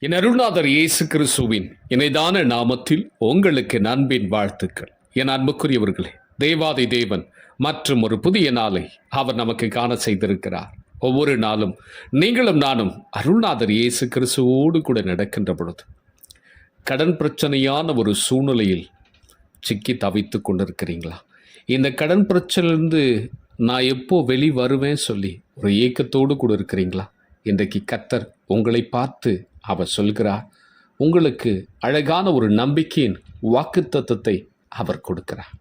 என் அருள்நாதர் இயேசு கிறிஸ்துவின் இணைதான நாமத்தில் உங்களுக்கு அன்பின் வாழ்த்துக்கள். என் அன்புக்குரியவர்களே, தேவாதி தேவன் மற்றும் ஒரு புதிய நாளை அவர் நமக்கு காண செய்திருக்கிறார். ஒவ்வொரு நாளும் நீங்களும் நானும் அருள்நாதர் இயேசு கிறிஸ்துவோடு கூட நடக்கின்ற பொழுது கடன் பிரச்சனையான ஒரு சூழ்நிலையில் சிக்கி தவித்து கொண்டிருக்கிறீங்களா? இந்த கடன் பிரச்சனையிலிருந்து நான் எப்போ வெளி வருவேன் சொல்லி ஒரு ஏக்கத்தோடு கூட இருக்கிறீங்களா? இன்றைக்கு கர்த்தர் உங்களை பார்த்து அவர் சொல்கிறார், உங்களுக்கு அழகான ஒரு நம்பிக்கையின் வாக்குத்தத்தத்தை அவர் கொடுக்கிறார்.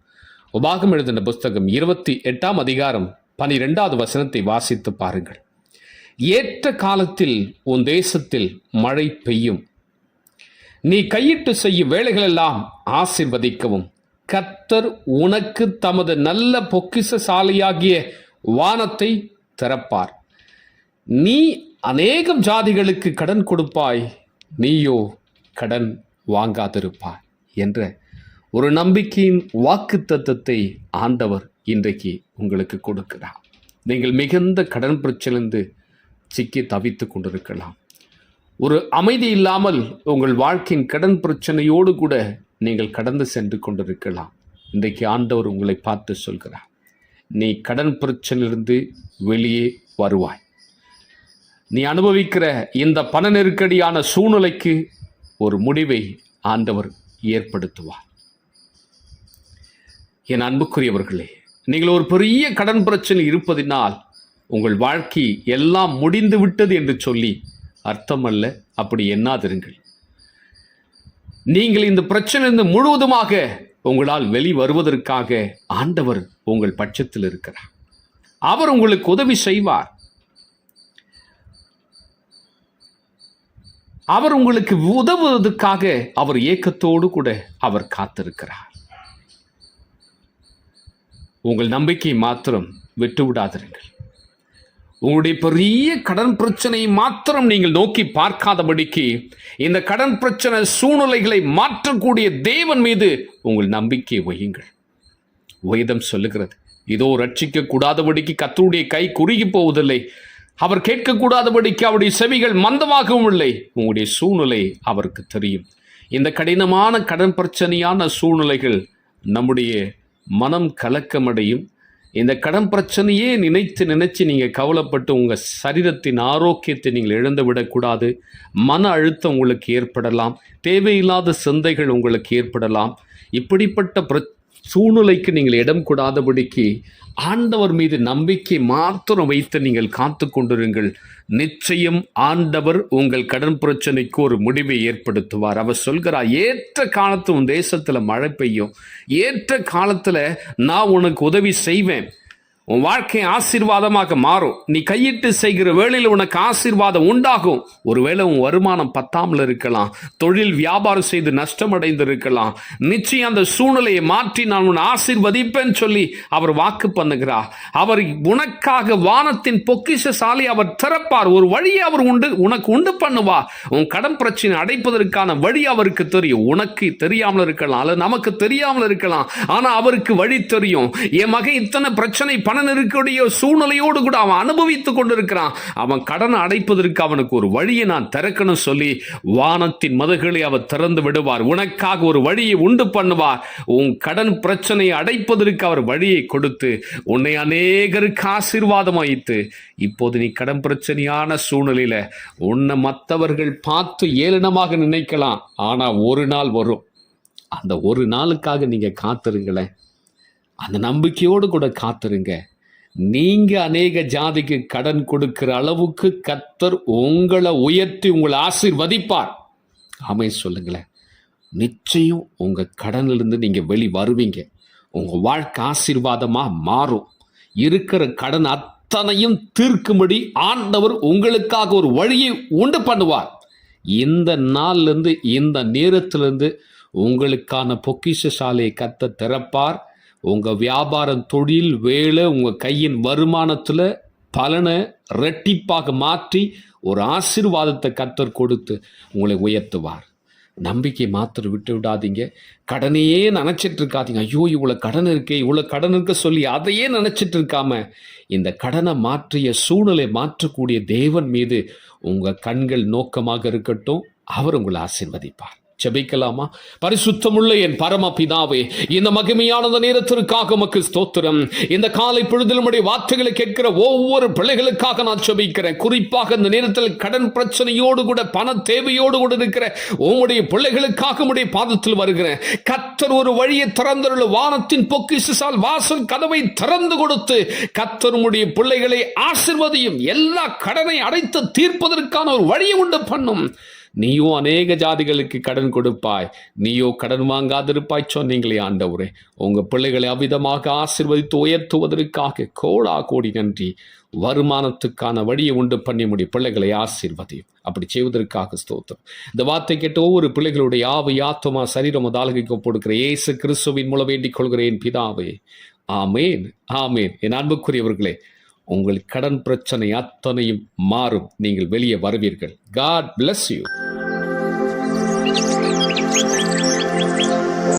உபாகம் எழுதின புஸ்தகம் 28ஆம் அதிகாரம் 12வது வசனத்தை வாசித்து பாருங்கள். ஏற்ற காலத்தில் உன் தேசத்தில் மழை பெய்யும், நீ கையிட்டு செய்யும் வேலைகளெல்லாம் ஆசீர்வதிக்கவும் கர்த்தர் உனக்கு தமது நல்ல பொக்கிஷசாலியாகிய வானத்தை திறப்பார். நீ அநேகம் ஜாதிகளுக்கு கடன் கொடுப்பாய், நீயோ கடன் வாங்காதிருப்பாய் என்ற ஒரு நம்பிக்கையின் வாக்குத்தத்தத்தை ஆண்டவர் இன்றைக்கு உங்களுக்கு கொடுக்கிறார். நீங்கள் மிகுந்த கடன் பிரச்சனையிலிருந்து சிக்கி தவித்து கொண்டிருக்கலாம். ஒரு அமைதி இல்லாமல் உங்கள் வாழ்க்கையின் கடன் பிரச்சனையோடு கூட நீங்கள் கடந்து சென்று கொண்டிருக்கலாம். இன்றைக்கு ஆண்டவர் உங்களை பார்த்து சொல்கிறார், நீ கடன் பிரச்சனையிலிருந்து வெளியே வருவாய். நீ அனுபவிக்கிற இந்த பண நெருக்கடியான சூழ்நிலைக்கு ஒரு முடிவை ஆண்டவர் ஏற்படுத்துவார். என் அன்புக்குரியவர்களே, நீங்கள் ஒரு பெரிய கடன் பிரச்சனை இருப்பதினால் உங்கள் வாழ்க்கை எல்லாம் முடிந்து விட்டது என்று சொல்லி அர்த்தமல்ல. அப்படி எண்ணாதிருங்கள். நீங்கள் இந்த பிரச்சனையிலிருந்து முழுவதுமாக உங்களால் வெளி வருவதற்காக ஆண்டவர் உங்கள் பட்சத்தில் இருக்கிறார். அவர் உங்களுக்கு உதவி செய்வார். அவர் உங்களுக்கு உதவுவதற்காக அவர் ஏக்கத்தோடு கூட அவர் காத்திருக்கிறார். உங்கள் நம்பிக்கையை மாத்திரம் விட்டுவிடாதிருங்கள். உங்களுடைய பெரிய கடன் பிரச்சனையை மாத்திரம் நீங்கள் நோக்கி பார்க்காதபடிக்கு இந்த கடன் பிரச்சனை சூழ்நிலைகளை மாற்றக்கூடிய தேவன் மீது உங்கள் நம்பிக்கை வையுங்கள். வேதம் சொல்லுகிறது, இதோ ரட்சிக்க கூடாதபடிக்கு கர்த்தருடைய கை குறுகி போவதில்லை, அவர் கேட்கக்கூடாதபடிக்கு அவருடைய செவிகள் மந்தமாகவும் இல்லை. உங்களுடைய சூழ்நிலை அவருக்கு தெரியும். இந்த கடினமான கடன் பிரச்சனையான சூழ்நிலைகள் நம்முடைய மனம் கலக்கமடையும். இந்த கடன் பிரச்சனையே நினைச்சு நீங்கள் கவலைப்பட்டு உங்கள் சரீரத்தின் ஆரோக்கியத்தை நீங்கள் இழந்து விடக்கூடாது. மன அழுத்தம் உங்களுக்கு ஏற்படலாம், தேவையில்லாத சிந்தைகள் உங்களுக்கு ஏற்படலாம். இப்படிப்பட்ட சூழ்நிலைக்கு நீங்கள் இடம் கூடாதபடிக்கு ஆண்டவர் மீது நம்பிக்கை மாத்திரம் வைத்து நீங்கள் காத்து கொண்டிருங்கள். நிச்சயம் ஆண்டவர் உங்கள் கடன் பிரச்சனைக்கு ஒரு முடிவை ஏற்படுத்துவார். அவர் சொல்கிறார், ஏற்ற காலத்து உன் தேசத்தில் மழை பெய்யும், ஏற்ற காலத்தில் நான் உனக்கு உதவி செய்வேன், உன் வாழ்க்கை ஆசீர்வாதமாக மாறும், நீ கையிட்டு செய்கிற வேளையில் உனக்கு ஆசீர்வாதம் உண்டாகும். ஒருவேளை உன் வருமானம் பத்தாமல் இருக்கலாம், தொழில் வியாபாரம் செய்து நஷ்டமடைந்து இருக்கலாம். நிச்சயம் அந்த சூழ்நிலையை மாற்றி நான் உன்னை ஆசீர்வதிப்பேன்னு சொல்லி அவர் வாக்கு பண்ணுகிறார். அவர் உனக்காக வானத்தின் பொக்கிஷசாலி அவர் திறப்பார். ஒரு வழியை அவர் உனக்கு உண்டு பண்ணுவார். உன் கடன் பிரச்சனை அடைப்பதற்கான வழி அவருக்கு தெரியும். உனக்கு தெரியாமல் இருக்கலாம், அல்லது நமக்கு தெரியாமல் இருக்கலாம், ஆனால் அவருக்கு வழி தெரியும். என் மகன் இத்தனை பிரச்சனை பண நெருக்கடிய சூழ்நிலையோடு கூட அவன் அனுபவித்துக் கொண்டிருக்கிறான், அவன் கடனை அடைப்பதற்கு அவனுக்கு ஒரு வழியை நான் திறக்கணும் சொல்லி வானத்தின் மதகுகளை அவர் திறந்து விடுவார். உனக்காக ஒரு வழியை உண்டு பண்ணுவார். உன் கடன் பிரச்சனையை அடைப்பதற்கு அவர் வழியை கொடுத்து உன்னை அநேகருக்கு ஆசீர்வாதம் வைத்து, இப்போது நீ கடன் பிரச்சனையான சூழ்நிலையில உன்னை மற்றவர்கள் பார்த்து ஏளனமாக நினைக்கலாம், ஆனா ஒரு நாள் வரும். அந்த ஒரு நாளுக்காக நீங்க காத்திருங்களேன். அந்த நம்பிக்கையோடு கூட காத்திருங்க. நீங்க அநேக ஜாதிக்கு கடன் கொடுக்கிற அளவுக்கு கர்த்தர் உங்களை உயர்த்தி உங்களை ஆசீர்வதிப்பார். ஆமென் சொல்லுங்களேன். நிச்சயம் உங்க கடனிலிருந்து நீங்க வெளி வருவீங்க. உங்க வாழ்க்கை ஆசீர்வாதமா மாறும். இருக்கிற கடன் அத்தனையும் தீர்க்கும்படி ஆண்டவர் உங்களுக்காக ஒரு வழியை உண்டு பண்ணுவார். இந்த நாளிலிருந்து இந்த நேரத்திலிருந்து உங்களுக்கான பொக்கிஷசாலையை கர்த்தர் திறப்பார். உங்கள் வியாபாரம், தொழில், வேலை, உங்கள் கையின் வருமானத்தில் பலனை ரெட்டிப்பாக மாற்றி ஒரு ஆசீர்வாதத்தை கர்த்தர் கொடுத்து உங்களை உயர்த்துவார். நம்பிக்கை மாத்திரம் விட்டு விடாதீங்க. கடனையே நினச்சிட்டு இருக்காதீங்க. ஐயோ இவ்வளோ கடன் இருக்கே, இவ்வளோ கடன் இருக்க சொல்லி அதையே நினச்சிட்டு இருக்காம இந்த கடனை மாற்றிய சூழ்நிலை மாற்றக்கூடிய தேவன் மீது உங்கள் கண்கள் நோக்கமாக இருக்கட்டும். அவர் உங்களை ஆசீர்வதிப்பார். ஜெபிக்கலாமா? பரிசுத்தமுள்ள என் பரம பிதாவே, இந்த மகிமையான நேரத்திற்காக உமக்கு ஸ்தோத்திரம். இந்த காலை பொழுதில் உம்முடைய வார்த்தைகளை கேட்கிற ஒவ்வொரு பிள்ளைகளுக்காக நான் ஜெபிக்கிறேன். குறிப்பாக இந்த நேரத்தில் கடன் பிரச்சனையோடு கூட, பண தேவையோடு கூட இருக்கிற உம்முடைய பிள்ளைகளுக்காக உம்முடைய பாதத்தில் வருகிறேன். கர்த்தர் ஒரு வழியை திறந்தருள, வானத்தின் பொக்கிஷால் வாசல் கதவை திறந்து கொடுத்து கர்த்தர் உம்முடைய பிள்ளைகளை ஆசீர்வதியும். எல்லா கடனை அடைத்து தீர்ப்பதற்கான ஒரு வழியை உண்டு பண்ணும். நீயோ அநேக ஜாதிகளுக்கு கடன் கொடுப்பாய், நீயோ கடன் வாங்காதிருப்பாய் சொன்னீங்களே ஆண்டவரே. உங்க பிள்ளைகளை அவிதமாக ஆசீர்வதித்து உயர்த்துவதற்காக கோடா கோடி நன்றி. வருமானத்துக்கான வழியை உண்டு பண்ணி முடியும் பிள்ளைகளை ஆசீர்வதியும். அப்படி செய்வதற்காக ஸ்தோத்திரம். இந்த வார்த்தை கேட்ட ஒவ்வொரு பிள்ளைகளுடைய ஆவி, ஆத்துமா, சரீரம் தாழ்கைக்கு கொடுக்கிற இயேசு கிறிஸ்துவின் மூலம் வேண்டிக் கொள்கிறேன் பிதாவே. ஆமேன், ஆமேன். என் அன்புக்குரியவர்களே, உங்கள் கடன் பிரச்சனை அத்தனையும் மாறும். நீங்கள் வெளியே வருவீர்கள். God bless you.